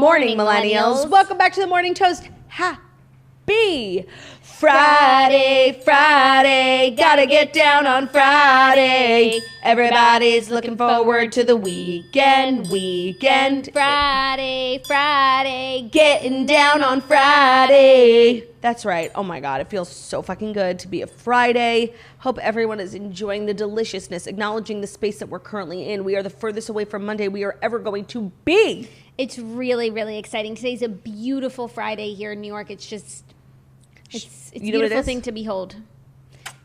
morning, millennials. Welcome back to the Morning Toast. Happy Friday, Friday. Gotta get down on Friday. Everybody's looking forward to the weekend. Friday, Friday. Getting down on Friday. That's right. Oh my God. It feels so fucking good to be a Friday. Hope everyone is enjoying the deliciousness, acknowledging the space that we're currently in. We are the furthest away from Monday we are ever going to be. It's really, really exciting. Today's a beautiful Friday here in New York. It's a beautiful thing to behold.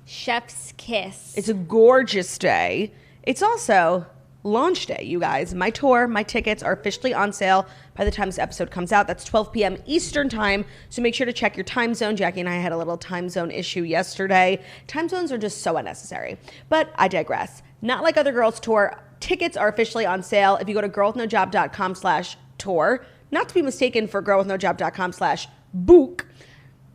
Chef's kiss. It's a gorgeous day. It's also launch day, you guys. My tour, my tickets are officially on sale by the time this episode comes out. That's 12 p.m. Eastern time. So make sure to check your time zone. Jackie and I had a little time zone issue yesterday. Time zones are just so unnecessary. But I digress. Not Like Other Girls tour. Tickets are officially on sale if you go to girlwithnojob.com/tour. Not to be mistaken for girlwithnojob.com/book.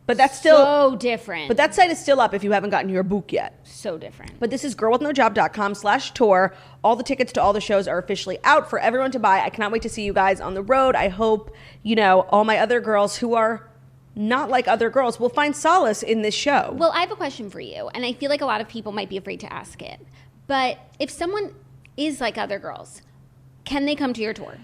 But that's still so different. But that site is still up if you haven't gotten your book yet. So different. But this is girlwithnojob.com/tour. All the tickets to all the shows are officially out for everyone to buy. I cannot wait to see you guys on the road. I hope, all my other girls who are not like other girls will find solace in this show. Well, I have a question for you, and I feel like a lot of people might be afraid to ask it. But if someone is like other girls, can they come to your tour?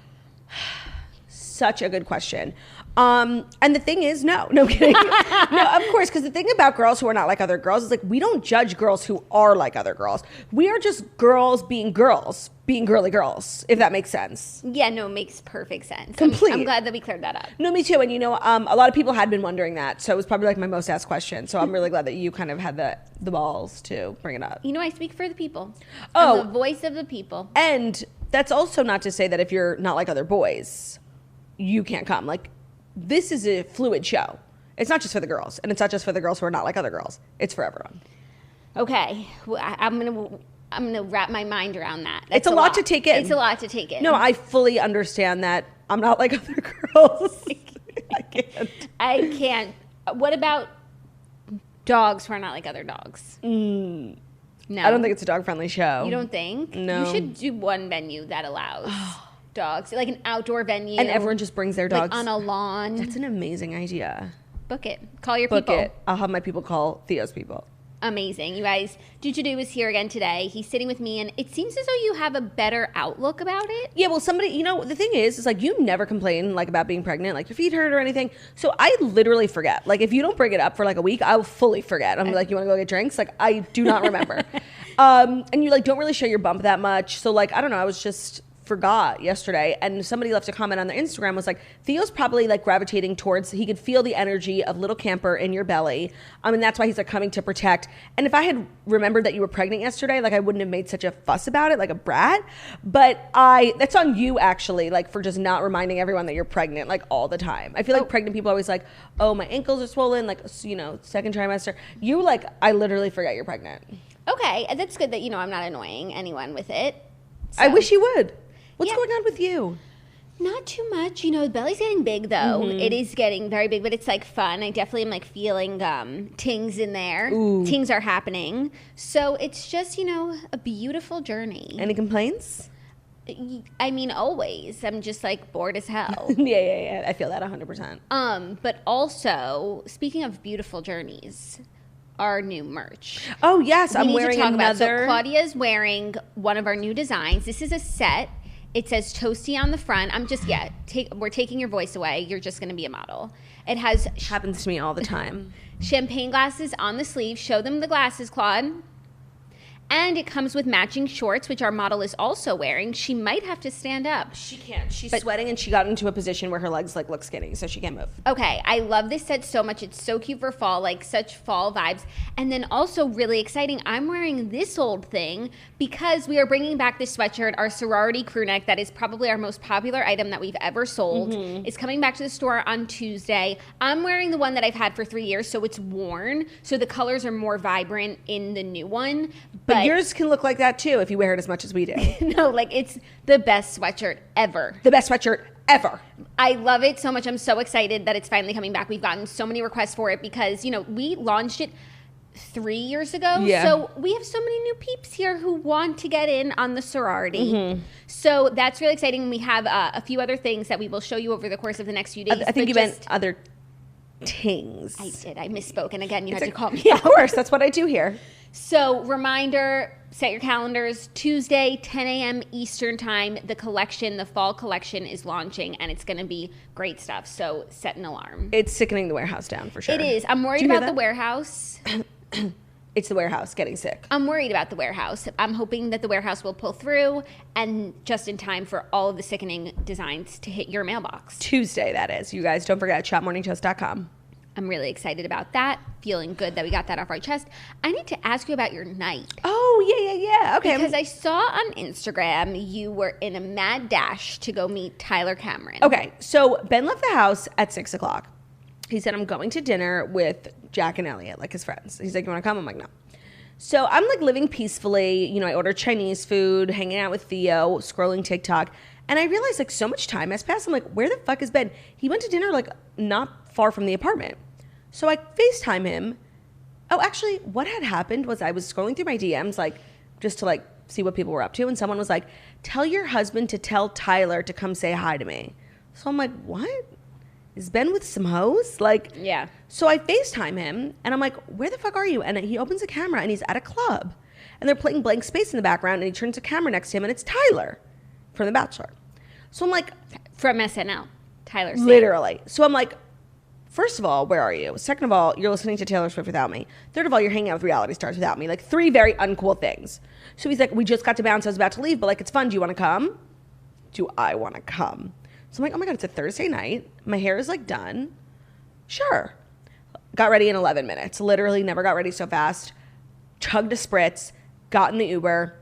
Such a good question. And the thing is, no kidding. No, of course, because the thing about girls who are not like other girls is like we don't judge girls who are like other girls. We are just girls, being girly girls, if that makes sense. Yeah, no, it makes perfect sense. Complete. I'm glad that we cleared that up. No, me too. And a lot of people had been wondering that, so it was probably like my most asked question. So I'm really glad that you kind of had the balls to bring it up. I speak for the people. Oh, I'm the voice of the people. And that's also not to say that if you're not like other boys, you can't come. Like, this is a fluid show. It's not just for the girls, and it's not just for the girls who are not like other girls. It's for everyone. Okay, well, I'm gonna wrap my mind around that. It's a lot to take in. It's a lot to take in. No, I fully understand that. I'm not like other girls. I can't. What about dogs who are not like other dogs? No, I don't think it's a dog-friendly show. You don't think? No. You should do one venue that allows dogs, like an outdoor venue, and everyone just brings their dogs like on a lawn. That's an amazing idea. Book it. Call your Book people. it. I'll have my people call Theo's people. Amazing. You guys, Dude is here again today. He's sitting with me, and it seems as though you have a better outlook about it. Yeah, well, somebody, the thing is like you never complain like about being pregnant, like your feet hurt or anything. So I literally forget. Like if you don't bring it up for like a week, I'll fully forget. I'm like, you want to go get drinks? Like I do not remember. And you like don't really show your bump that much. So like I don't know. I was just forgot yesterday, and somebody left a comment on their Instagram was like, Theo's probably like gravitating towards, he could feel the energy of little camper in your belly, and that's why he's like coming to protect. And if I had remembered that you were pregnant yesterday, like I wouldn't have made such a fuss about it like a brat. But that's on you actually, like for just not reminding everyone that you're pregnant like all the time. I feel like pregnant people are always like, oh, my ankles are swollen, like second trimester. You like, I literally forget you're pregnant. Okay, that's good that I'm not annoying anyone with it. So. I wish you would. What's going on with you? Not too much. The belly's getting big, though. Mm-hmm. It is getting very big, but it's, like, fun. I definitely am, like, feeling tings in there. Ooh. Tings are happening. So it's just, a beautiful journey. Any complaints? I mean, always. I'm just, like, bored as hell. Yeah. I feel that 100%. But also, speaking of beautiful journeys, our new merch. Oh, yes. I'm wearing another. So Claudia's wearing one of our new designs. This is a set. It says Toasty on the front. We're taking your voice away. You're just going to be a model. It has... Happens to me all the time. Champagne glasses on the sleeve. Show them the glasses, Claude. And it comes with matching shorts, which our model is also wearing. She might have to stand up. She can't. She's sweating, and she got into a position where her legs like look skinny, so she can't move. Okay, I love this set so much. It's so cute for fall, like such fall vibes. And then also really exciting, I'm wearing this old thing because we are bringing back this sweatshirt, our sorority crew neck that is probably our most popular item that we've ever sold. Mm-hmm. It's coming back to the store on Tuesday. I'm wearing the one that I've had for 3 years, so it's worn. So the colors are more vibrant in the new one. But yours can look like that too if you wear it as much as we do. No, like it's the best sweatshirt ever. The best sweatshirt ever. I love it so much. I'm so excited that it's finally coming back. We've gotten so many requests for it because, we launched it 3 years ago. Yeah. So we have so many new peeps here who want to get in on the sorority. So that's really exciting. We have a few other things that we will show you over the course of the next few days. I think you meant other things. I did. I misspoke. And again, you had to call me out. Of course. That's what I do here. So reminder, set your calendars. Tuesday, 10 a.m. Eastern time, the fall collection is launching, and it's going to be great stuff. So set an alarm. It's sickening the warehouse down for sure. It is. I'm worried about the warehouse. It's the warehouse getting sick. I'm worried about the warehouse. I'm hoping that the warehouse will pull through and just in time for all of the sickening designs to hit your mailbox. Tuesday, that is. You guys don't forget, shopmorningtoast.com. I'm really excited about that. Feeling good that we got that off our chest. I need to ask you about your night. Oh, yeah. Okay. Because I saw on Instagram you were in a mad dash to go meet Tyler Cameron. Okay, so Ben left the house at 6 o'clock. He said, I'm going to dinner with Jack and Elliot, like his friends. He's like, you want to come? I'm like, no. So I'm like living peacefully. You know, I ordered Chinese food, hanging out with Theo, scrolling TikTok. And I realized like so much time has passed. I'm like, where the fuck is Ben? He went to dinner like not far from the apartment. So I FaceTime him. Oh, actually, what had happened was I was scrolling through my DMs, like just to like see what people were up to. And someone was like, tell your husband to tell Tyler to come say hi to me. So I'm like, what? Is Ben with some hoes? Like, yeah. So I FaceTime him and I'm like, where the fuck are you? And he opens a camera and he's at a club and they're playing Blank Space in the background and he turns a camera next to him and it's Tyler from The Bachelor. So I'm like, from SNL, Tyler. Literally. So I'm like, first of all, where are you? Second of all, you're listening to Taylor Swift without me. Third of all, you're hanging out with reality stars without me. Like 3 very uncool things. So he's like, we just got to bounce. I was about to leave, but like, it's fun. Do you want to come? Do I want to come? So I'm like, oh my God, it's a Thursday night. My hair is like done. Sure. Got ready in 11 minutes. Literally never got ready so fast. Chugged a spritz, got in the Uber.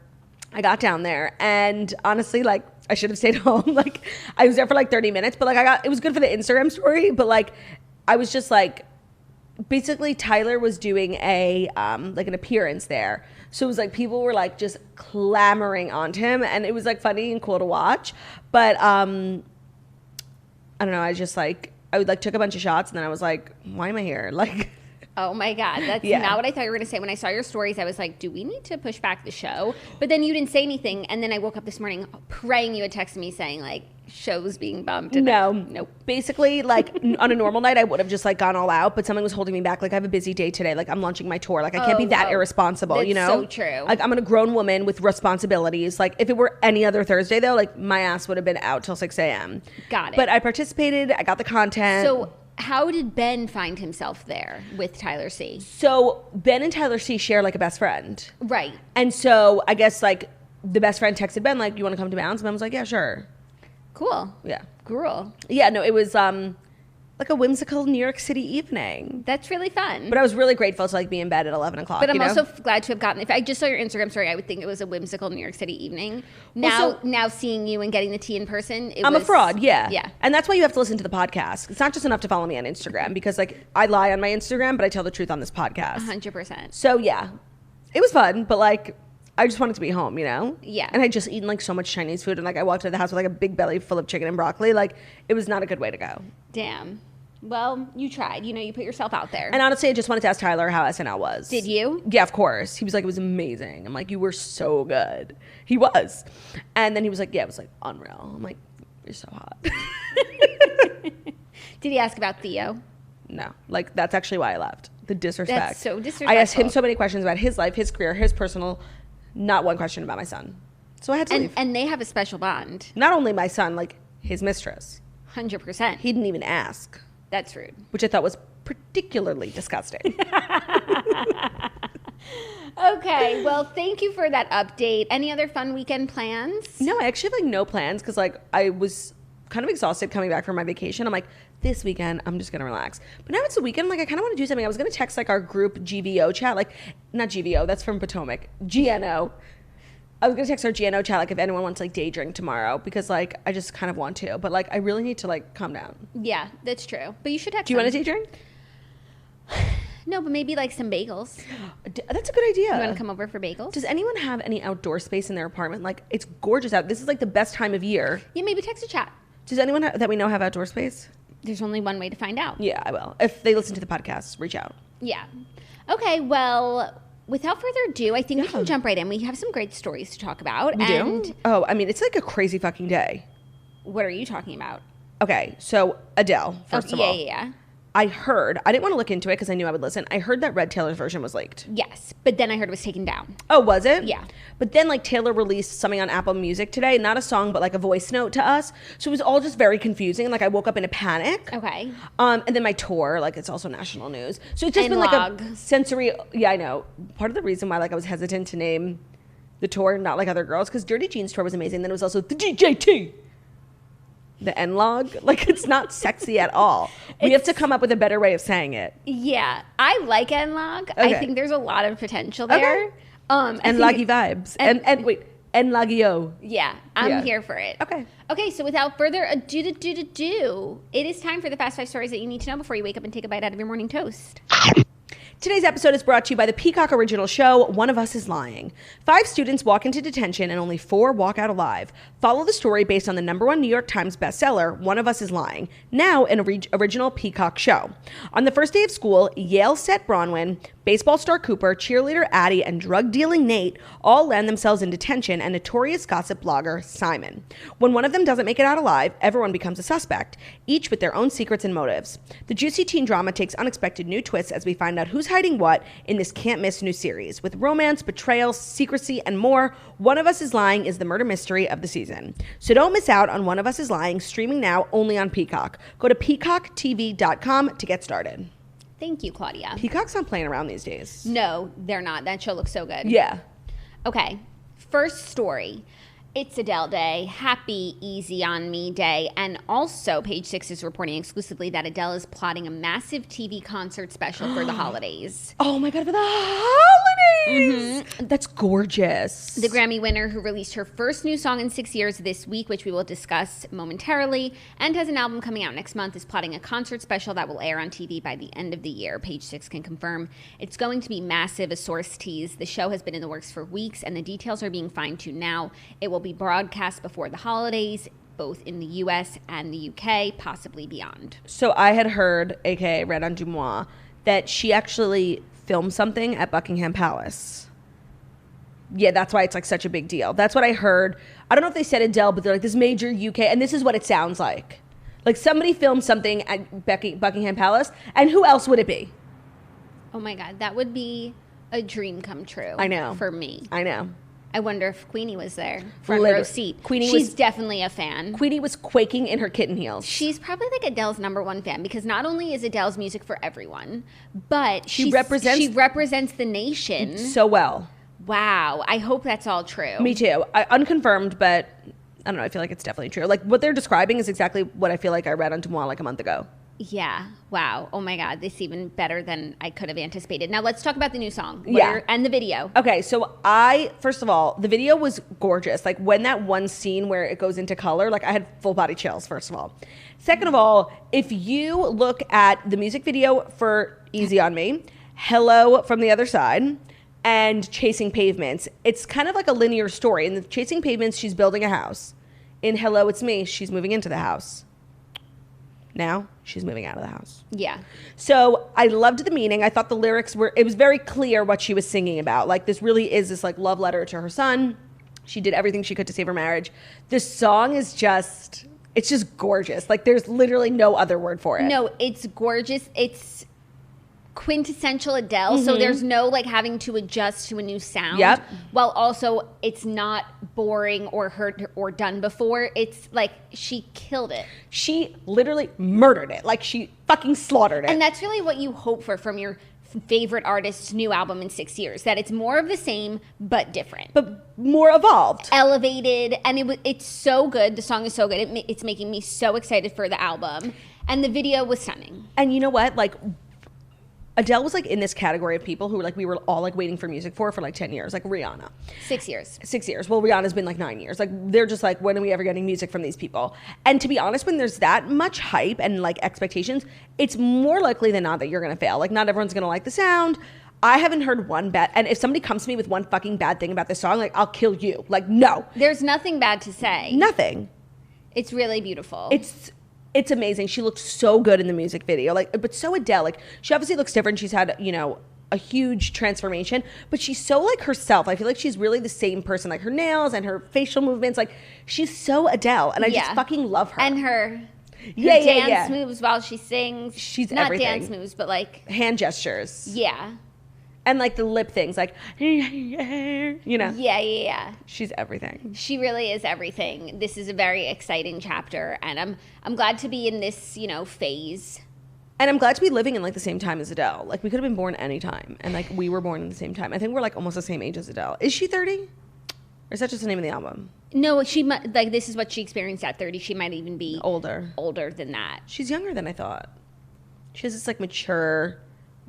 I got down there and honestly, like I should have stayed home. Like I was there for like 30 minutes, but like it was good for the Instagram story. But like, I was just like, basically Tyler was doing like an appearance there. So it was like people were like just clamoring onto him and it was like funny and cool to watch. But I don't know. I would like took a bunch of shots and then I was like, why am I here? Like, oh my God. That's not what I thought you were going to say. When I saw your stories, I was like, do we need to push back the show? But then you didn't say anything. And then I woke up this morning praying you had texted me saying like, show's being bumped. No. Basically, like on a normal night, I would have just like gone all out, but something was holding me back. Like I have a busy day today. Like I'm launching my tour. Like I can't be that irresponsible, you know? So true. Like I'm a grown woman with responsibilities. Like if it were any other Thursday though, like my ass would have been out till 6 a.m. Got it. But I participated. I got the content. So how did Ben find himself there with Tyler C? So Ben and Tyler C share like a best friend. Right. And so I guess like the best friend texted Ben like, you want to come to Bounce? And Ben was like, yeah, sure. Cool. Yeah. Girl. Yeah, no, it was like a whimsical New York City evening. That's really fun. But I was really grateful to like be in bed at 11 o'clock. But I'm also glad to have gotten, if I just saw your Instagram story, I would think it was a whimsical New York City evening. Now seeing you and getting the tea in person, I'm a fraud, yeah. Yeah. And that's why you have to listen to the podcast. It's not just enough to follow me on Instagram because like I lie on my Instagram, but I tell the truth on this podcast. 100%. So yeah, it was fun, but like I just wanted to be home, you know? Yeah. And I just eaten like so much Chinese food and like I walked out of the house with like a big belly full of chicken and broccoli. Like it was not a good way to go. Damn. Well, you tried. You know, you put yourself out there. And honestly, I just wanted to ask Tyler how SNL was. Did you? Yeah, of course. He was like, it was amazing. I'm like, you were so good. He was. And then he was like, yeah, it was like unreal. I'm like, you're so hot. Did he ask about Theo? No. Like, that's actually why I left. The disrespect. That's so disrespectful. I asked him so many questions about his life, his career, his personal, not one question about my son. So I had to leave. And they have a special bond. Not only my son, like his mistress. 100%. He didn't even ask. That's rude. Which I thought was particularly disgusting. Okay, well, thank you for that update. Any other fun weekend plans? No, I actually have like no plans because like I was kind of exhausted coming back from my vacation. I'm like, this weekend, I'm just going to relax. But now it's the weekend, like I kind of want to do something. I was going to text like our group GVO chat, like not GVO, that's from Potomac, GNO. I was going to text our GNO chat, like if anyone wants like day drink tomorrow because like I just kind of want to, but like I really need to like calm down. Yeah, that's true. But you should have Do you want a day drink? No, but maybe like some bagels. That's a good idea. You want to come over for bagels? Does anyone have any outdoor space in their apartment? Like it's gorgeous out. This is like the best time of year. Yeah, maybe text a chat. Does anyone that we know have outdoor space? There's only one way to find out. Yeah, I will. If they listen to the podcast, reach out. Yeah. Okay, well, without further ado, I think we can jump right in. We have some great stories to talk about. We do? Oh, I mean, it's like a crazy fucking day. What are you talking about? Okay, so Adele, first of all. Yeah. I didn't want to look into it because I knew I would listen. I heard that Red Taylor's version was leaked. Yes, but then I heard it was taken down. Oh, was it? Yeah. But then like Taylor released something on Apple Music today, not a song, but like a voice note to us. So it was all just very confusing. And like I woke up in a panic. Okay. And then my tour, like it's also national news. So it's just been like a sensory, yeah, I know. Part of the reason why like I was hesitant to name the tour not like other girls, because Dirty Jeans tour was amazing. Then it was also the DJT. The N-log, like it's not sexy at all. We have to come up with a better way of saying it. Yeah, I like N-log. Okay. I think there's a lot of potential there. Okay. N-loggy vibes. And wait, N-loggy-o. Yeah, I'm here for it. Okay, so without further ado, it is time for the Fast 5 stories that you need to know before you wake up and take a bite out of your morning toast. Today's episode is brought to you by the Peacock original show, One of Us is Lying. 5 students walk into detention and only 4 walk out alive. Follow the story based on the #1 New York Times bestseller, One of Us is Lying, now an original Peacock show. On the first day of school, Yale set Bronwyn, baseball star Cooper, cheerleader Addie, and drug-dealing Nate all land themselves in detention, and notorious gossip blogger Simon. When one of them doesn't make it out alive, everyone becomes a suspect, each with their own secrets and motives. The juicy teen drama takes unexpected new twists as we find out who's hiding what in this can't-miss new series. With romance, betrayal, secrecy, and more, One of Us is Lying is the murder mystery of the season. So don't miss out on One of Us is Lying, streaming now only on Peacock. Go to peacocktv.com to get started. Thank you, Claudia. Peacock's not playing around these days. No, they're not. That show looks so good. Yeah. Okay, first story. It's Adele Day. Happy Easy on Me Day. And also, Page 6 is reporting exclusively that Adele is plotting a massive TV concert special for the holidays. Oh my God, for the holidays! Mm-hmm. That's gorgeous. The Grammy winner, who released her first new song in 6 years this week, which we will discuss momentarily, and has an album coming out next month, is plotting a concert special that will air on TV by the end of the year. Page 6 can confirm it's going to be massive, a source teased. The show has been in the works for weeks, and the details are being fine-tuned now. It will be broadcast before the holidays, both in the US and the UK, possibly beyond. So I had heard, aka read on Dumois, that she actually filmed something at Buckingham Palace. Yeah, that's why it's like such a big deal. That's what I heard. I don't know if they said Adele, but they're like this major UK, and this is what it sounds like. Like somebody filmed something at Buckingham Palace, and who else would it be? Oh my God, that would be a dream come true. I know. For me. I know. I wonder if Queenie was there. Front row seat. She's definitely a fan. Queenie was quaking in her kitten heels. She's probably like Adele's #1 fan, because not only is Adele's music for everyone, but she represents the nation so well. Wow. I hope that's all true. Me too. Unconfirmed, but I don't know. I feel like it's definitely true. Like what they're describing is exactly what I feel like I read on Dumois like a month ago. Yeah. Wow. Oh my God. This is even better than I could have anticipated. Now let's talk about the new song. And the video. Okay. So first of all, the video was gorgeous. Like when that one scene where it goes into color, like I had full body chills, first of all. Second of all, if you look at the music video for Easy on Me, Hello from the Other Side, and Chasing Pavements, it's kind of like a linear story. In the Chasing Pavements, she's building a house. In Hello, It's Me, she's moving into the house. Now she's moving out of the house. Yeah. So I loved the meaning. I thought the lyrics it was very clear what she was singing about. Like this really is this like love letter to her son. She did everything she could to save her marriage. This song is it's just gorgeous. Like there's literally no other word for it. No, it's gorgeous. It's quintessential Adele. Mm-hmm. So there's no like having to adjust to a new sound. Yep. While also it's not boring or heard or done before. It's like she killed it. She literally murdered it. Like she fucking slaughtered it. And that's really what you hope for from your favorite artist's new album in 6 years. That it's more of the same but different. But more evolved. Elevated. And it's so good. The song is so good. It's making me so excited for the album. And the video was stunning. And you know what? Like Adele was like in this category of people who like we were all like waiting for music for like 10 years, like Rihanna. 6 years. 6 years. Well, Rihanna's been like 9 years. Like they're just like, when are we ever getting music from these people? And to be honest, when there's that much hype and like expectations, it's more likely than not that you're gonna fail. Like not everyone's gonna like the sound. I haven't heard one bad, and if somebody comes to me with one fucking bad thing about this song, like I'll kill you. Like no. There's nothing bad to say. Nothing. It's really beautiful. It's It's amazing. She looked so good in the music video. Like, but so Adele. Like, she obviously looks different. She's had, you know, a huge transformation, but she's so like herself. I feel like she's really the same person. Like her nails and her facial movements. Like, she's so Adele, and I just fucking love her. And her dance moves while she sings. She's not everything. Dance moves, but like hand gestures. Yeah. And like the lip things, like, you know. Yeah. She's everything. She really is everything. This is a very exciting chapter, and I'm glad to be in this, you know, phase. And I'm glad to be living in like the same time as Adele. Like, we could have been born any time, and like we were born in the same time. I think we're like almost the same age as Adele. Is she 30? Or is that just the name of the album? No, she might, like, this is what she experienced at 30. She might even be older than that. She's younger than I thought. She has this like mature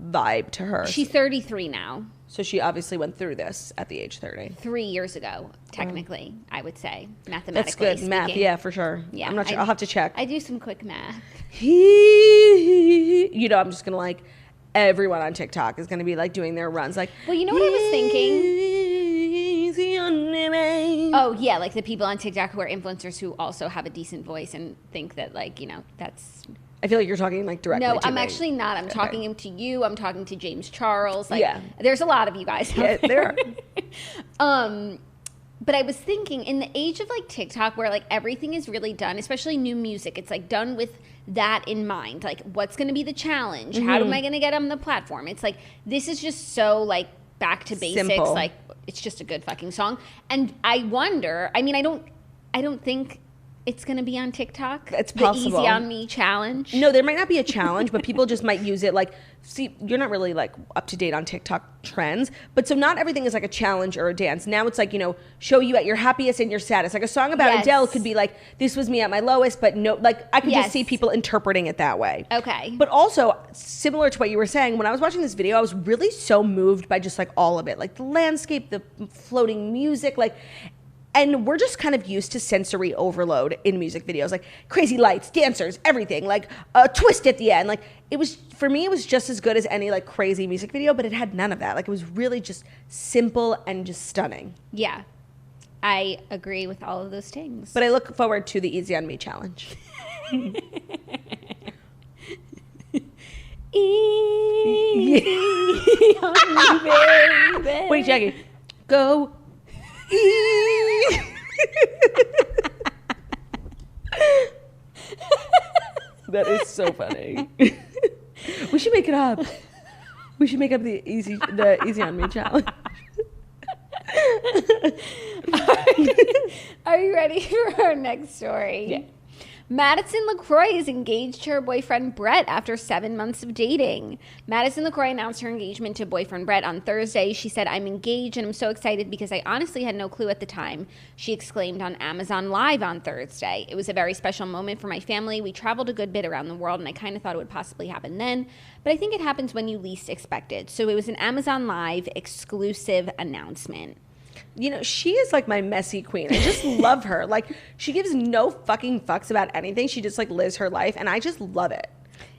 vibe to her. She's 33 now. So she obviously went through this at the age 30. 3 years ago, technically, I would say, mathematically. That's good. Speaking. Math, yeah, for sure. Yeah, I'm not sure. I'll have to check. I do some quick math. You know, I'm just going to like, everyone on TikTok is going to be like doing their runs. Like, well, you know what I was thinking? Oh, yeah, like the people on TikTok who are influencers who also have a decent voice and think that, like, you know, that's... I feel like you're talking like directly to me. No, I'm actually not. I'm talking to you. I'm talking to James Charles. Like, there's a lot of you guys out there. But I was thinking, in the age of like TikTok, where like everything is really done, especially new music, it's like done with that in mind. Like, what's going to be the challenge? How am I going to get on the platform? It's like, this is just so like back to basics. Simple. Like, it's just a good fucking song. And I wonder, I mean, I don't think it's going to be on TikTok. It's possible. The Easy on Me challenge. No, there might not be a challenge, but people just might use it. Like, see, you're not really like up to date on TikTok trends, but so not everything is like a challenge or a dance. Now it's like, you know, show you at your happiest and your saddest. Like a song about Adele could be like, this was me at my lowest, but no, like I could just see people interpreting it that way. Okay. But also, similar to what you were saying, when I was watching this video, I was really so moved by just like all of it, like the landscape, the floating music, like. And we're just kind of used to sensory overload in music videos, like crazy lights, dancers, everything, like a twist at the end. Like, it was, for me, it was just as good as any like crazy music video, but it had none of that. Like, it was really just simple and just stunning. Yeah, I agree with all of those things. But I look forward to the Easy on Me challenge. Easy on me, baby. Wait, Jackie, go. That is so funny. We should make it up. We should make up the easy on Me challenge. Are you ready for our next story? Yeah. Madison LeCroy is engaged to her boyfriend Brett after 7 months of dating. Madison LeCroy announced her engagement to boyfriend Brett on Thursday. She said, "I'm engaged and I'm so excited because I honestly had no clue at the time," she exclaimed on Amazon Live on Thursday. "It was a very special moment for my family. We traveled a good bit around the world and I kind of thought it would possibly happen then, but I think it happens when you least expect it." So it was an Amazon Live exclusive announcement. You know, she is like my messy queen. I just love her. Like, she gives no fucking fucks about anything. She just like lives her life, and I just love it.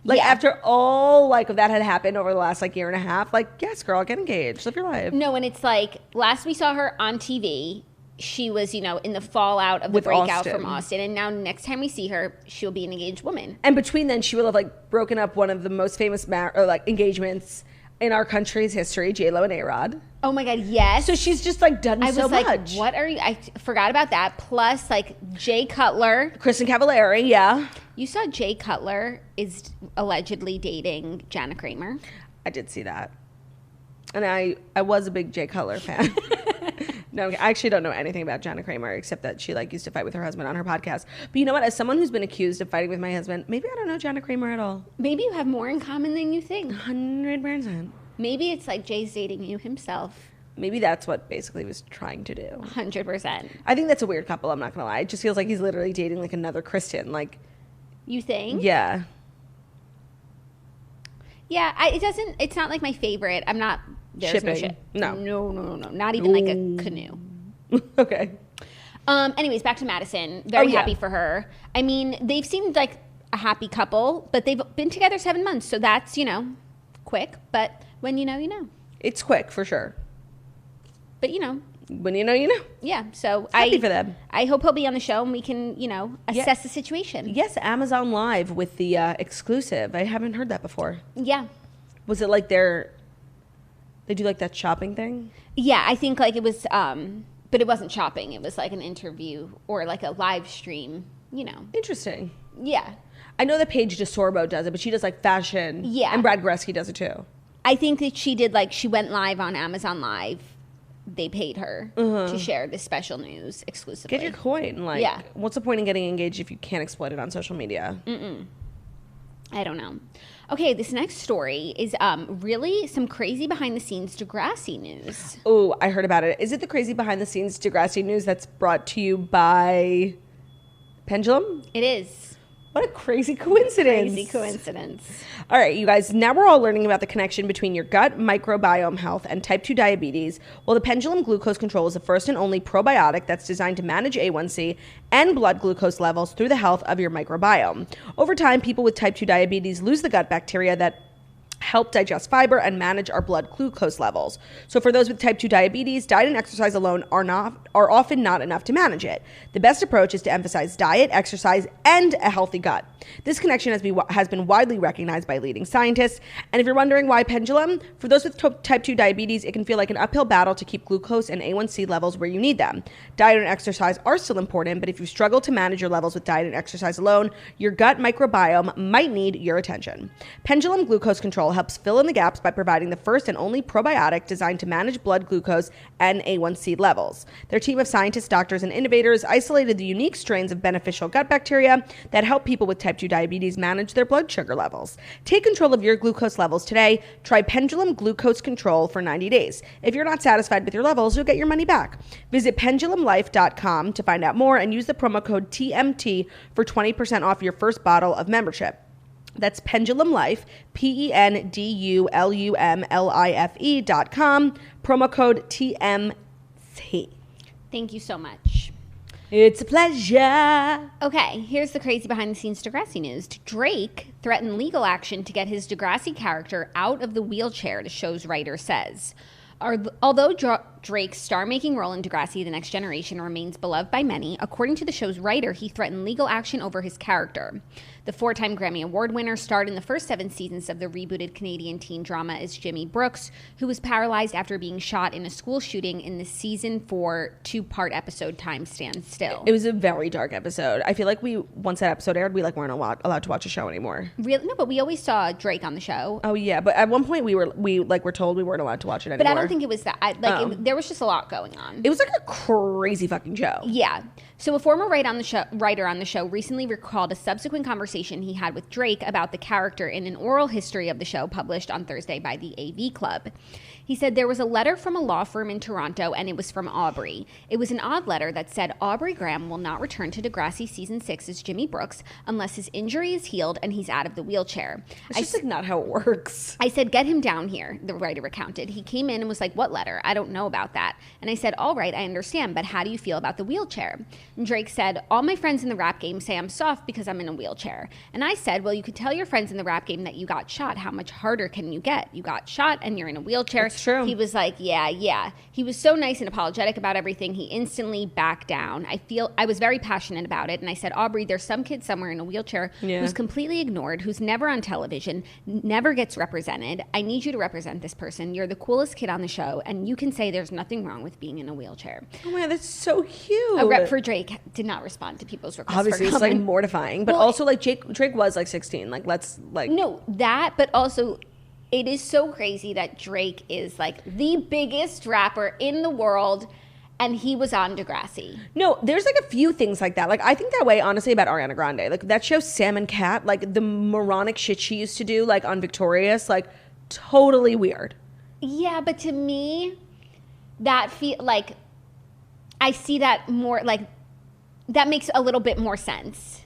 Like, after all like of that had happened over the last like year and a half, like, yes, girl, get engaged, live your life. No, and it's like last we saw her on TV, she was, you know, in the fallout of the breakout from Austin, and now next time we see her, she'll be an engaged woman. And between then, she will have like broken up one of the most famous engagements in our country's history, J-Lo and A-Rod. Oh my God, yes. So she's just like done so much. I was like, what are you? I forgot about that. Plus, like Jay Cutler, Kristen Cavallari, yeah. You saw Jay Cutler is allegedly dating Jana Kramer. I did see that, and I was a big Jay Cutler fan. No, I actually don't know anything about Jana Kramer except that she like used to fight with her husband on her podcast. But you know what? As someone who's been accused of fighting with my husband, maybe I don't know Jana Kramer at all. Maybe you have more in common than you think. 100%. Maybe it's like Jay's dating you himself. Maybe that's what basically he was trying to do. 100%. I think that's a weird couple. I'm not gonna lie. It just feels like he's literally dating like another Kristen. Like, you think? Yeah. Yeah. It doesn't. It's not like my favorite. I'm not. There's shipping. No. No. Not even like a canoe. Okay. Anyways, back to Madison. Very happy for her. I mean, they've seemed like a happy couple, but they've been together 7 months, so that's, you know, quick. But when you know, you know. It's quick for sure. But you know. When you know, you know. Yeah, so Happy for them. I hope he'll be on the show and we can, assess the situation. Yes, Amazon Live with the exclusive. I haven't heard that before. Yeah. Was it like they do like that shopping thing? Yeah, I think like it was, but it wasn't shopping. It was like an interview or like a live stream, Interesting. Yeah. I know that Paige DeSorbo does it, but she does like fashion. Yeah. And Brad Goreski does it too. I think that she did she went live on Amazon Live. They paid her to share this special news exclusively. Get your coin. What's the point in getting engaged if you can't exploit it on social media? I don't know. Okay, this next story is really some crazy behind-the-scenes Degrassi news. Oh, I heard about it. Is it the crazy behind-the-scenes Degrassi news that's brought to you by Pendulum? It is. What a crazy coincidence. Crazy coincidence. All right, you guys, now we're all learning about the connection between your gut microbiome health and type 2 diabetes. Well, the Pendulum Glucose Control is the first and only probiotic that's designed to manage A1C and blood glucose levels through the health of your microbiome. Over time, people with type 2 diabetes lose the gut bacteria that help digest fiber and manage our blood glucose levels. So for those with type 2 diabetes, diet and exercise alone are often not enough to manage it. The best approach is to emphasize diet, exercise, and a healthy gut. This connection has been widely recognized by leading scientists. And if you're wondering why Pendulum, for those with type 2 diabetes, it can feel like an uphill battle to keep glucose and A1C levels where you need them. Diet and exercise are still important, but if you struggle to manage your levels with diet and exercise alone, your gut microbiome might need your attention. Pendulum Glucose Control helps fill in the gaps by providing the first and only probiotic designed to manage blood glucose and A1C levels. Their team of scientists, doctors, and innovators isolated the unique strains of beneficial gut bacteria that help people with type 2 diabetes manage their blood sugar levels. Take control of your glucose levels today. Try Pendulum Glucose Control for 90 days. If you're not satisfied with your levels, you'll get your money back. Visit pendulumlife.com to find out more and use the promo code TMT for 20% off your first bottle of membership. That's Pendulum Life, pendulumlife.com, promo code TMT. Thank you so much. It's a pleasure. Okay, here's the crazy behind-the-scenes Degrassi news. Drake threatened legal action to get his Degrassi character out of the wheelchair, the show's writer says. Although Drake's star-making role in Degrassi: The Next Generation remains beloved by many, according to the show's writer, he threatened legal action over his character. The 4-time Grammy Award winner starred in the first 7 seasons of the rebooted Canadian teen drama as Jimmy Brooks, who was paralyzed after being shot in a school shooting in the season 4 2-part episode Time Stands Still. It was a very dark episode. I feel like once that episode aired, we weren't allowed to watch a show anymore. Really? No, but we always saw Drake on the show. Oh yeah, but at one point we were told we weren't allowed to watch it anymore. But I don't think it was that. There was just a lot going on. It was like a crazy fucking show. Yeah. So a former writer on the show recently recalled a subsequent conversation he had with Drake about the character in an oral history of the show published on Thursday by the AV Club. He said there was a letter from a law firm in Toronto, and it was from Aubrey. It was an odd letter that said Aubrey Graham will not return to Degrassi Season 6 as Jimmy Brooks unless his injury is healed and he's out of the wheelchair. It's just like not how it works. I said, get him down here, the writer recounted. He came in and was like, what letter? I don't know about that. And I said, all right, I understand, but how do you feel about the wheelchair? And Drake said, all my friends in the rap game say I'm soft because I'm in a wheelchair. And I said, well, you could tell your friends in the rap game that you got shot. How much harder can you get? You got shot and you're in a wheelchair. That's true. He was like, yeah. He was so nice and apologetic about everything. He instantly backed down. I was very passionate about it. And I said, Aubrey, there's some kid somewhere in a wheelchair who's completely ignored, who's never on television, never gets represented. I need you to represent this person. You're the coolest kid on the show. And you can say there's nothing wrong with being in a wheelchair. Oh my God, that's so cute. A rep for Drake did not respond to people's requests. Obviously, for it's like mortifying. But also, like, Drake was like 16. Like, No, that, but also, it is so crazy that Drake is like the biggest rapper in the world, and he was on Degrassi. No, there's like a few things like that. Like, I think that way, honestly, about Ariana Grande. Like, that show Sam and Cat, like, the moronic shit she used to do, like, on Victorious, like, totally weird. Yeah, but to me, that I see that more, like, that makes a little bit more sense.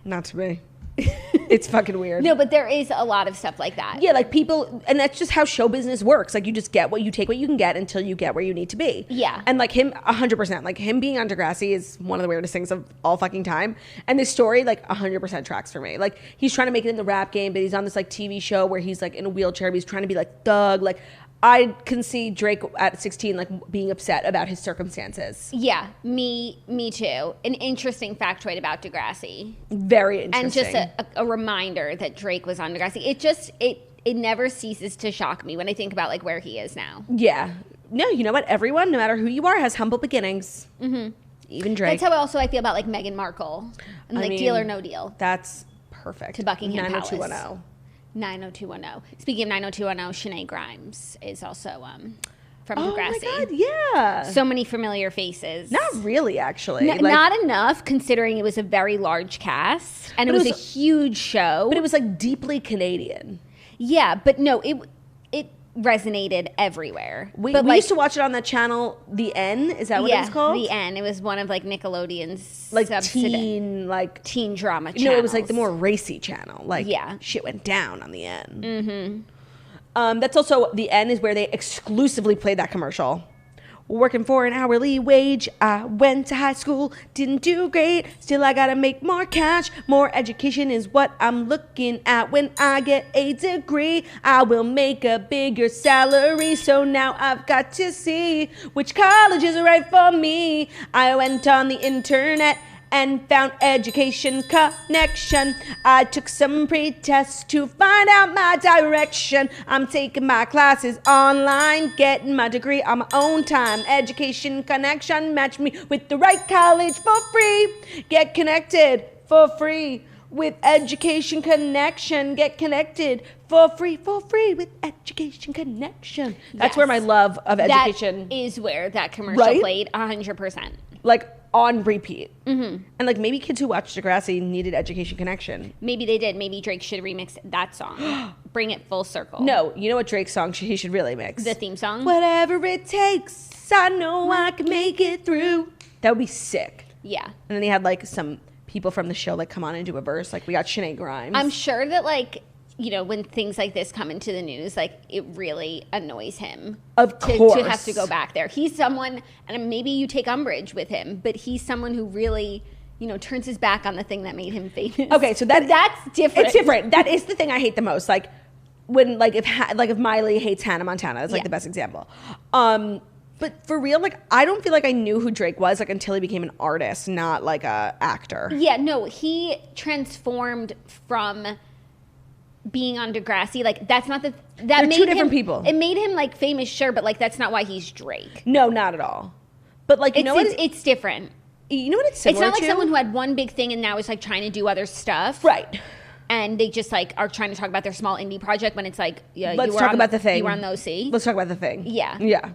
Not to me. It's fucking weird. No, but there is a lot of stuff like that. Yeah, like people, and that's just how show business works. Like, you just take what you can get until you get where you need to be. Yeah. And like him, 100%. Like, him being on Degrassi is one of the weirdest things of all fucking time. And this story, like, 100% tracks for me. Like, he's trying to make it in the rap game, but he's on this like TV show where he's like in a wheelchair, but he's trying to be like thug. Like, I can see Drake at 16 like being upset about his circumstances. Yeah, me too. An interesting factoid about Degrassi. Very interesting. And just a reminder that Drake was on Degrassi. It never ceases to shock me when I think about like where he is now. Yeah. No, you know what? Everyone, no matter who you are, has humble beginnings. Mm-hmm. Even Drake. That's how also I feel about like Meghan Markle and like Deal or No Deal. That's perfect. To Buckingham Palace. 90210. 90210. Speaking of 90210, Shanae Grimes is also from Oh Degrassi. my God, yeah. So many familiar faces. Not really, actually. Not enough, considering it was a very large cast and it was a huge show. But it was like deeply Canadian. Yeah, but no, it resonated everywhere. We like, used to watch it on that channel, The N. Is that what it was called? The N. It was one of like Nickelodeon's like teen drama channels. No, it was like the more racy channel. Like yeah. Shit went down on The N. Mm-hmm. That's also The N is where they exclusively played that commercial. Working for an hourly wage. I went to high school, didn't do great. Still, I gotta make more cash. More education is what I'm looking at. When I get a degree, I will make a bigger salary. So now I've got to see which college is right for me. I went on the internet and found Education Connection. I took some pre-tests to find out my direction. I'm taking my classes online, getting my degree on my own time. Education Connection, match me with the right college for free. Get connected for free with Education Connection. Get connected for free with Education Connection. That's where my love of education. That is where that commercial played 100%. Like, on repeat. Mm-hmm. And like maybe kids who watched Degrassi needed Education Connection. Maybe they did. Maybe Drake should remix that song. Bring it full circle. No, you know what Drake's song he should really mix? The theme song? Whatever it takes, I know I can make it through. That would be sick. Yeah. And then they had like some people from the show like come on and do a verse. Like we got Shanae Grimes. I'm sure that like, you know, when things like this come into the news, like it really annoys him. Of course. To have to go back there. He's someone, and maybe you take umbrage with him, but he's someone who really, you know, turns his back on the thing that made him famous. Okay, so that's different. It's different. That is the thing I hate the most. Like when if Miley hates Hannah Montana, that's like the best example. But for real, like I don't feel like I knew who Drake was like until he became an artist, not like a actor. Yeah, no, he transformed from being on Degrassi, like that's not They're two different people. It made him like famous, sure, but like that's not why he's Drake. No, not at all. But like it's different. You know what it's similar to? It's not like someone who had one big thing and now is like trying to do other stuff, right? And they just like are trying to talk about their small indie project when it's like, yeah, let's talk about the thing. You were on the OC. Let's talk about the thing. Yeah.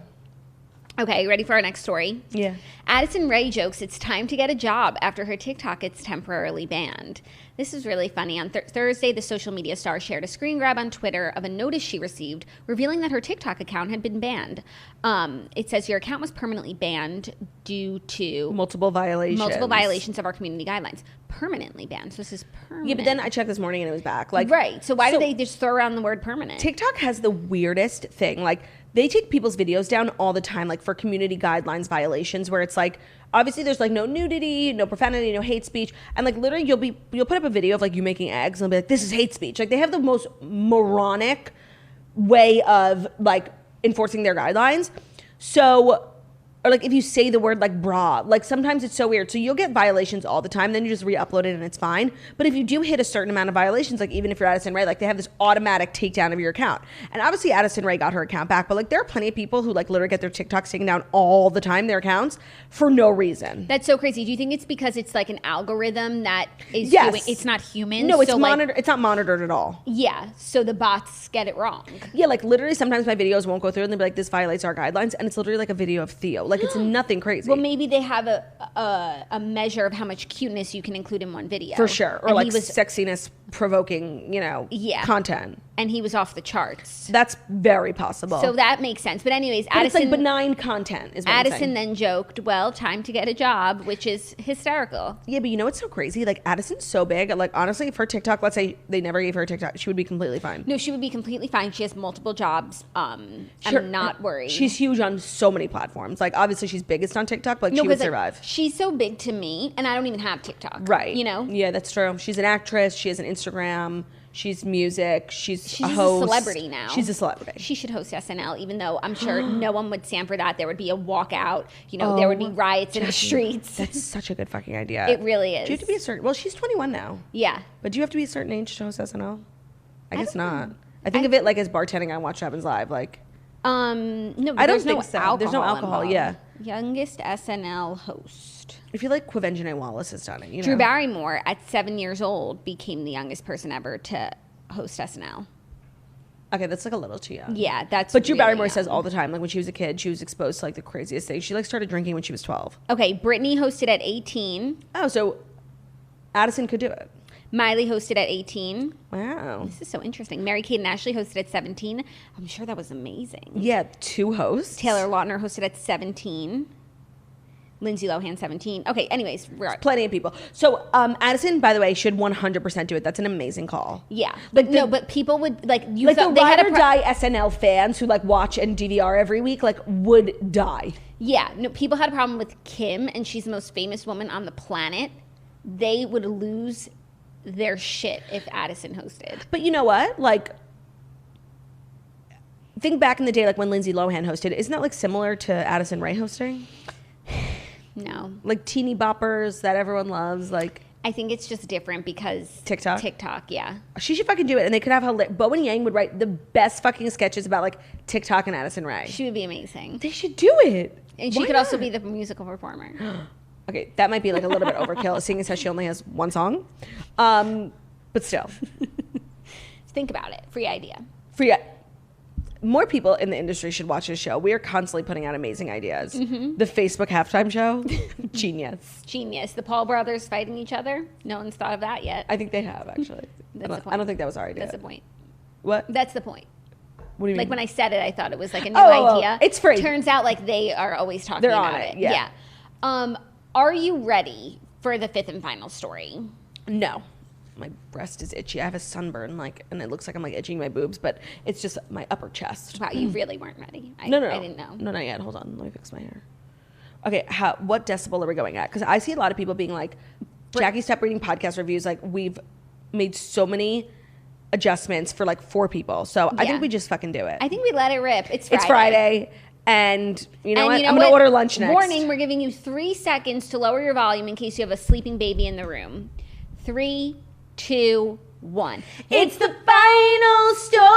Okay, ready for our next story? Yeah. Addison Rae jokes it's time to get a job after her TikTok gets temporarily banned. This is really funny. On Thursday, the social media star shared a screen grab on Twitter of a notice she received revealing that her TikTok account had been banned. It says your account was permanently banned due to multiple violations of our community guidelines. Permanently banned. So this is permanent. Yeah, but then I checked this morning and it was back. Like, right. So why do they just throw around the word permanent? TikTok has the weirdest thing. Like, they take people's videos down all the time, like for community guidelines violations, where it's like, obviously there's like no nudity, no profanity, no hate speech. And like literally you'll put up a video of like you making eggs and they'll be like, this is hate speech. Like they have the most moronic way of like enforcing their guidelines. So, or like if you say the word like bra, like sometimes it's so weird. So you'll get violations all the time, then you just re-upload it and it's fine. But if you do hit a certain amount of violations, like even if you're Addison Rae, like they have this automatic takedown of your account. And obviously Addison Rae got her account back, but like there are plenty of people who like literally get their TikToks taken down all the time, their accounts, for no reason. That's so crazy. Do you think it's because it's like an algorithm that is doing, it's not human? No, it's monitored. It's not monitored at all. Yeah, so the bots get it wrong. Yeah, like literally sometimes my videos won't go through and they'll be like, this violates our guidelines. And it's literally like a video of Theo. Like it's nothing crazy. Well, maybe they have a measure of how much cuteness you can include in one video. For sure. Or and like sexiness provoking, content. And he was off the charts. That's very possible. So that makes sense. But anyways, but Addison... It's like benign content is what Addison then joked, well, time to get a job, which is hysterical. Yeah, but you know what's so crazy? Like, Addison's so big. Like, honestly, if her TikTok, let's say they never gave her a TikTok, she would be completely fine. No, she would be completely fine. She has multiple jobs. I'm not worried. She's huge on so many platforms. Like, obviously, she's biggest on TikTok, but she would survive. She's so big to me, and I don't even have TikTok. Right. You know? Yeah, that's true. She's an actress. She has an Instagram. She's music. She's a a host. celebrity now. She's a celebrity. She should host SNL, even though I'm sure no one would stand for that. There would be a walkout. There would be riots in the streets. That's such a good fucking idea. It really is. Do you have to be a certain... Well, she's 21 now. Yeah. But do you have to be a certain age to host SNL? I guess not. I think of it like as bartending on Watch What Happens Live. Like... No, I don't there's think no so. alcohol. There's no alcohol, involved. yeah. Youngest SNL host. I feel like Quivenjane Wallace has done it. You know? Drew Barrymore, at 7 years old, became the youngest person ever to host SNL. Okay, that's like a little too young. Yeah, that's. But Drew really Barrymore young. says all the time, like when she was a kid, she was exposed to like the craziest things. She like started drinking when she was 12. Okay, Britney hosted at 18. Oh, so Addison could do it. Miley hosted at 18. Wow. This is so interesting. Mary-Kate and Ashley hosted at 17. I'm sure that was amazing. Yeah, 2 hosts. Taylor Lautner hosted at 17. Lindsay Lohan, 17. Okay, anyways. Plenty of people. So Addison, by the way, should 100% do it. That's an amazing call. Yeah. But but people would, like, you like felt the they had ride or die SNL fans who like watch and DVR every week, like would die. Yeah. No, people had a problem with Kim, and she's the most famous woman on the planet. They would lose their shit if Addison hosted. But you know what? Like, think back in the day, like when Lindsay Lohan hosted. Isn't that like similar to Addison Rae hosting? No. Like teeny boppers that everyone loves. Like, I think it's just different because TikTok, yeah. She should fucking do it, and they could have Bo and Yang would write the best fucking sketches about like TikTok and Addison Rae. She would be amazing. They should do it, and she could also be the musical performer. Okay, that might be like a little bit overkill, seeing as how she only has one song. But still. Think about it. Free idea. More people in the industry should watch this show. We are constantly putting out amazing ideas. Mm-hmm. The Facebook halftime show, genius. Genius. The Paul brothers fighting each other. No one's thought of that yet. I think they have, actually. I don't think that was our idea. That's the point. What? That's the point. What do you mean? Like when I said it, I thought it was like a new idea. It's free. Turns out like they are always talking They're about on it. Yeah. Are you ready for the 5th and final story? No. My breast is itchy. I have a sunburn, and it looks like I'm itching my boobs, but it's just my upper chest. Wow, you really weren't ready. No. I didn't know. No, not yet. Hold on. Let me fix my hair. Okay, what decibel are we going at? Because I see a lot of people being like, Jackie, stop reading podcast reviews. Like, we've made so many adjustments for 4 people. So I think we just fucking do it. I think we let it rip. It's Friday. It's Friday. And you know what? I'm going to order lunch next. Warning, we're giving you 3 seconds to lower your volume in case you have a sleeping baby in the room. 3, 2, 1. It's the final story.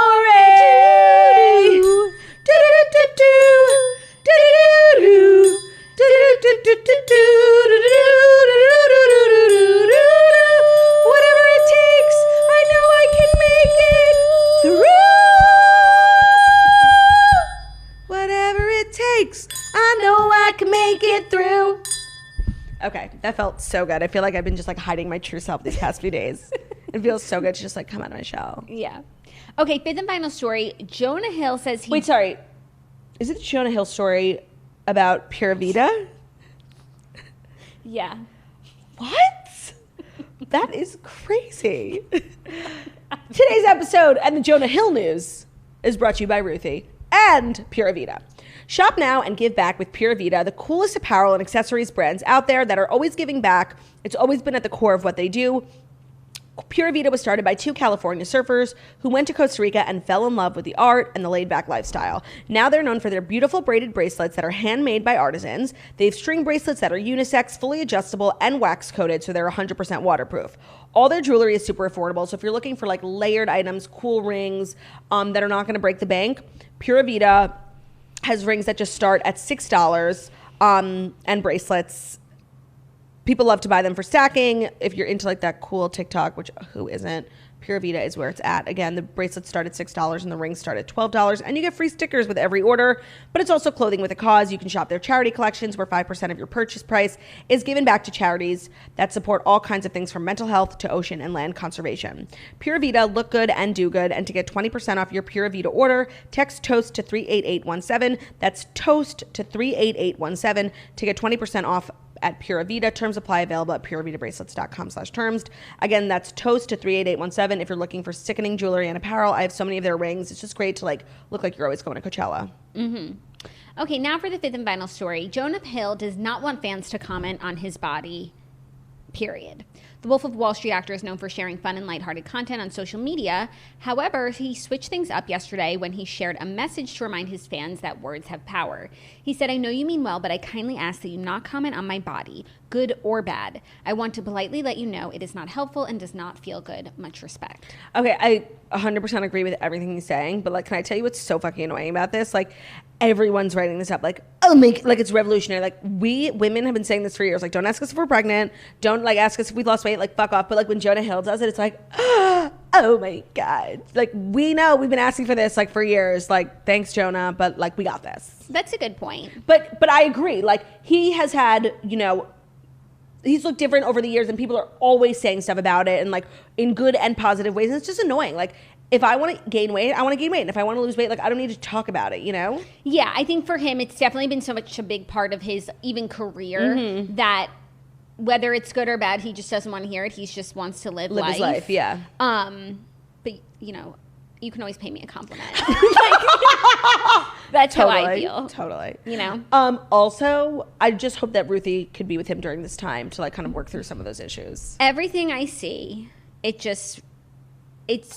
Whatever it takes, I know I can make it through. Whatever it takes, I know I can make it through. Okay, that felt so good. I feel like I've been just hiding my true self these past few days. It feels so good to just come out of my shell. Yeah. Okay, 5th and final story. Jonah Hill says he... Wait, sorry. Is it the Jonah Hill story about Pura Vida? Yeah. What? That is crazy. Today's episode and the Jonah Hill news is brought to you by Ruthie and Pura Vida. Shop now and give back with Pura Vida, the coolest apparel and accessories brands out there that are always giving back. It's always been at the core of what they do. Pura Vida was started by 2 California surfers who went to Costa Rica and fell in love with the art and the laid-back lifestyle. Now they're known for their beautiful braided bracelets that are handmade by artisans. They have string bracelets that are unisex, fully adjustable, and wax-coated, so they're 100% waterproof. All their jewelry is super affordable, so if you're looking for layered items, cool rings that are not going to break the bank, Pura Vida has rings that just start at $6 and bracelets. People love to buy them for stacking. If you're into that cool TikTok, which who isn't, Pura Vida is where it's at. Again, the bracelets start at $6 and the rings start at $12, and you get free stickers with every order. But it's also clothing with a cause. You can shop their charity collections where 5% of your purchase price is given back to charities that support all kinds of things from mental health to ocean and land conservation. Pura Vida, look good and do good. And to get 20% off your Pura Vida order, text TOAST to 38817. That's TOAST to 38817 to get 20% off at Pura Vida. Terms apply. Available at puravidabracelets.com/terms. Again, that's TOAST to 38817 if you're looking for sickening jewelry and apparel. I have so many of their rings. It's just great to look like you're always going to Coachella. Mm-hmm. Okay, now for the 5th and final story. Jonah Hill does not want fans to comment on his body, period. The Wolf of Wall Street actor is known for sharing fun and lighthearted content on social media. However, he switched things up yesterday when he shared a message to remind his fans that words have power. He said, "I know you mean well, but I kindly ask that you not comment on my body, good or bad. I want to politely let you know it is not helpful and does not feel good. Much respect." Okay, I 100% agree with everything he's saying, but like, can I tell you what's so fucking annoying about this? Like, everyone's writing this up like, oh, like it's revolutionary. Like, we women have been saying this for years. Like, don't ask us if we're pregnant. Don't like ask us if we've lost weight. Like, fuck off. But like when Jonah Hill does it, it's like, oh my God. Like, we know we've been asking for this like for years. Like, thanks, Jonah, but like we got this. That's a good point. But I agree. Like, he has had, you know, he's looked different over the years, and people are always saying stuff about it, and like in good and positive ways. And it's just annoying. Like, if I want to gain weight, I want to gain weight. And if I want to lose weight, like, I don't need to talk about it, you know? Yeah, I think for him, it's definitely been so much a big part of his even career that whether it's good or bad, he just doesn't want to hear it. He just wants to live life. His life, yeah. But, you know, you can always pay me a compliment. That's totally, how I feel. Totally. You know? Also, I just hope that Ruthie could be with him during this time to like kind of work through some of those issues. Everything I see, it's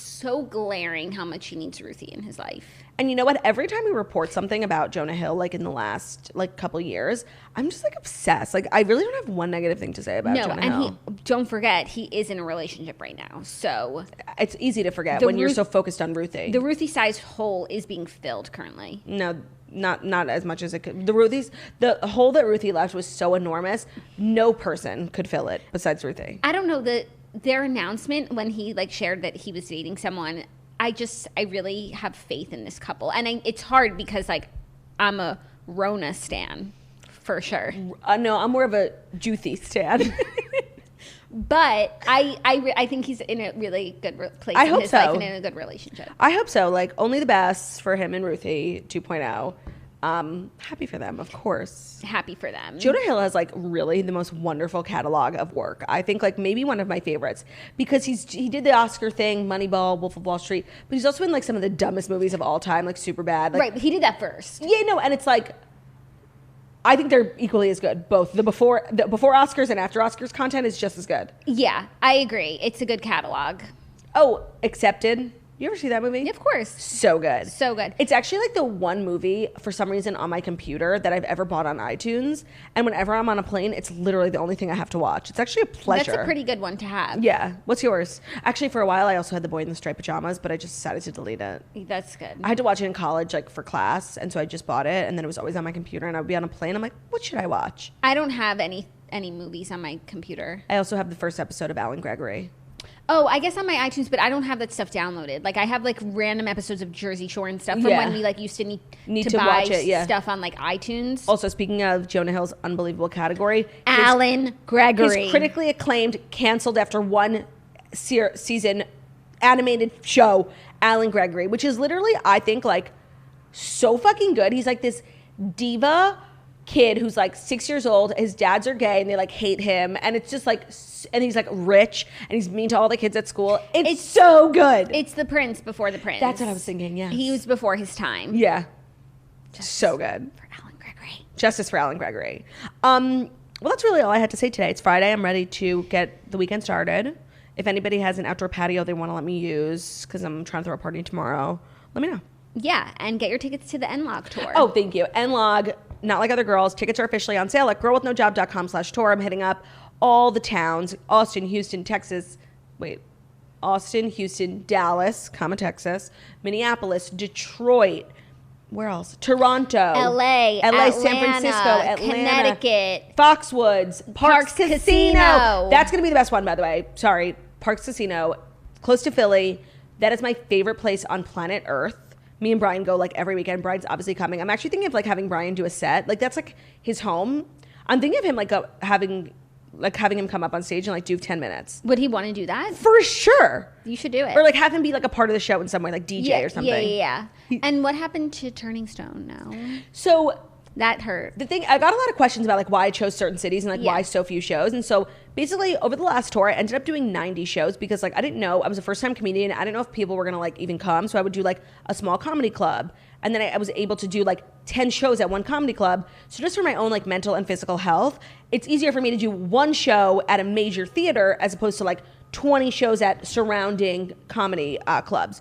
so glaring how much he needs Ruthie in his life. And you know what? Every time we report something about Jonah Hill, like in the last like couple years, I'm just like obsessed. Like, I really don't have one negative thing to say about Jonah Hill. And don't forget, he is in a relationship right now. So it's easy to forget when you're so focused on Ruthie. The Ruthie-sized hole is being filled currently. No, not as much as it could. The hole that Ruthie left was so enormous, no person could fill it besides Ruthie. I don't know, their announcement when he like shared that he was dating someone, I really have faith in this couple. And it's hard because like I'm a Rona stan for sure. No, I'm more of a Juthy stan. But I think he's in a really good place in his life and in a good relationship. I hope so. Like, only the best for him and Ruthie 2.0. Happy for them, of course. Happy for them. Jonah Hill has like really the most wonderful catalog of work. I think like maybe one of my favorites because he did the Oscar thing, Moneyball, Wolf of Wall Street, but he's also in like some of the dumbest movies of all time, like Superbad. Like, right, but he did that first. Yeah, no, and it's like I think they're equally as good. Both the before Oscars and after Oscars content is just as good. Yeah, I agree. It's a good catalog. Oh, Accepted. You ever see that movie? Yeah, of course. So good. So good. It's actually like the one movie for some reason on my computer that I've ever bought on iTunes. And whenever I'm on a plane, it's literally the only thing I have to watch. It's actually a pleasure. That's a pretty good one to have. Yeah. What's yours? Actually, for a while, I also had The Boy in the Striped Pajamas, but I just decided to delete it. That's good. I had to watch it in college, like for class. And so I just bought it. And then it was always on my computer. And I would be on a plane. I'm like, what should I watch? I don't have any movies on my computer. I also have the first episode of Alan Gregory. Oh, I guess on my iTunes, but I don't have that stuff downloaded. Like, I have like random episodes of Jersey Shore and stuff from when we like used to need to buy watch it, stuff on like iTunes. Also, speaking of Jonah Hill's unbelievable category, Alan Gregory, his critically acclaimed, canceled after one season animated show, Alan Gregory, which is literally, I think, like so fucking good. He's like this diva kid who's like 6 years old. His dads are gay and they like hate him, and it's just like, and he's like rich and he's mean to all the kids at school. It's so good. It's the prince before the prince. That's what I was thinking. Yeah, he was before his time. Yeah, so good for Alan Gregory. Justice for Alan Gregory. Well, that's really all I had to say today. It's Friday. I'm ready to get the weekend started. If anybody has an outdoor patio they want to let me use, because I'm trying to throw a party tomorrow, let me know. Yeah, and get your tickets to the NLOG tour. Oh, thank you. NLOG, not like other girls. Tickets are officially on sale at girlwithnojob.com/tour. I'm hitting up all the towns: Austin, Houston, Dallas, Texas, Minneapolis, Detroit. Where else? Toronto, LA, Atlanta, San Francisco, Atlanta, Connecticut, Foxwoods, Parks Casino. That's going to be the best one, by the way. Sorry, Parks Casino, close to Philly. That is my favorite place on planet Earth. Me and Brian go like every weekend. Brian's obviously coming. I'm actually thinking of like having Brian do a set. Like that's like his home. I'm thinking of him like having him come up on stage and like do 10 minutes. Would he want to do that? For sure. You should do it. Or like have him be like a part of the show in some way, like DJ or something. Yeah. And what happened to Turning Stone now? So That hurt. The thing, I got a lot of questions about like why I chose certain cities and like why so few shows. And so basically over the last tour, I ended up doing 90 shows because like I didn't know, I was a first time comedian. I didn't know if people were gonna like even come. So I would do like a small comedy club. And then I was able to do like 10 shows at one comedy club. So just for my own like mental and physical health, it's easier for me to do one show at a major theater as opposed to like 20 shows at surrounding comedy clubs.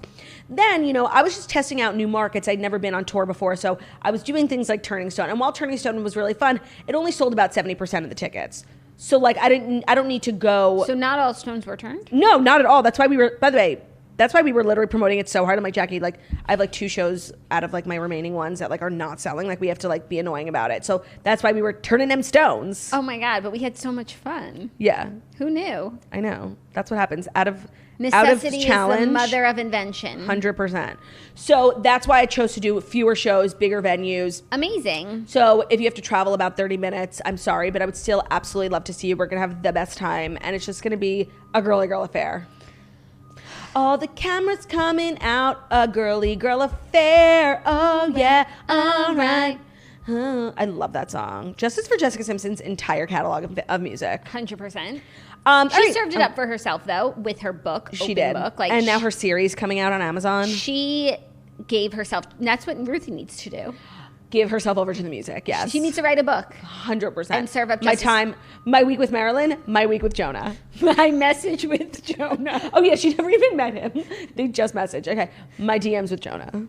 Then, you know, I was just testing out new markets. I'd never been on tour before. So I was doing things like Turning Stone. And while Turning Stone was really fun, it only sold about 70% of the tickets. So like I don't need to go. So not all stones were turned? No, not at all. That's why we were, by the way, that's why we were literally promoting it so hard. I'm like, Jackie, like I have like 2 shows out of like my remaining ones that like are not selling. Like we have to like be annoying about it. So that's why we were turning them stones. Oh my God, but we had so much fun. Yeah. Who knew? I know. That's what happens. Necessity challenge, is the mother of invention. 100%. So that's why I chose to do fewer shows, bigger venues. Amazing. So if you have to travel about 30 minutes, I'm sorry, but I would still absolutely love to see you. We're going to have the best time. And it's just going to be a girly girl affair. All the cameras coming out, a girly girl affair. Oh yeah, all right. I love that song. Justice for Jessica Simpson's entire catalog of music. 100%. She Served it up for herself though with her book. She did. Book. Like, and now her series coming out on Amazon. She gave herself. That's what Ruthie needs to do. Give herself over to the music. Yes, she needs to write a book. 100%. And serve up my time. My week with Marilyn. My week with Jonah. My message with Jonah. Oh yeah, she never even met him. They just messaged. Okay, my DMs with Jonah.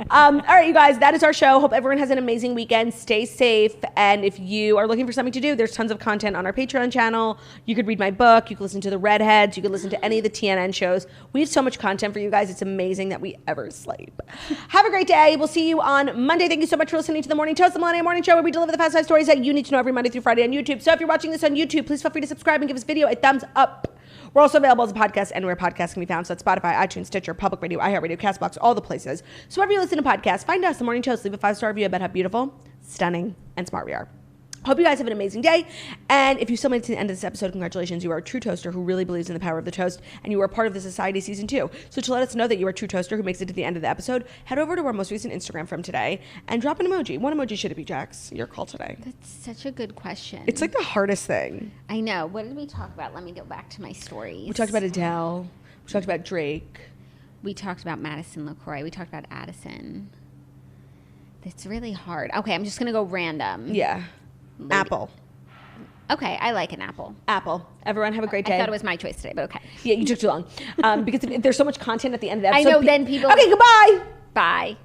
All right, you guys, that is our show. Hope everyone has an amazing weekend. Stay safe. And if you are looking for something to do, there's tons of content on our Patreon channel. You could read my book. You could listen to the Redheads. You could listen to any of the TNN shows. We have so much content for you guys. It's amazing that we ever sleep. Have a great day. We'll see you on Monday. Thank you so much for listening to The Morning Toast, the Millennial Morning Show, where we deliver the fast five stories that you need to know every Monday through Friday on YouTube. So if you're watching this on YouTube, please feel free to subscribe and give this video a thumbs up. We're also available as a podcast anywhere podcasts can be found. So that's Spotify, iTunes, Stitcher, Public Radio, iHeartRadio, CastBox, all the places. So wherever you listen to podcasts, find us, The Morning Toast. Leave a 5-star review about how beautiful, stunning, and smart we are. Hope you guys have an amazing day. And if you still made it to the end of this episode, congratulations. You are a true toaster who really believes in the power of the toast. And you are part of the Society Season 2. So to let us know that you are a true toaster who makes it to the end of the episode, head over to our most recent Instagram from today and drop an emoji. What emoji should it be, Jax? Your call today. That's such a good question. It's like the hardest thing. I know. What did we talk about? Let me go back to my stories. We talked about Adele. We talked about Drake. We talked about Madison LeCroy. We talked about Addison. It's really hard. Okay, I'm just going to go random. Yeah. Apple. Okay, I like an apple. Apple. Everyone have a great day. I thought it was my choice today, but okay. Yeah, you took too long. Because if there's so much content at the end of the episode. I know, then people... Okay, goodbye. Bye.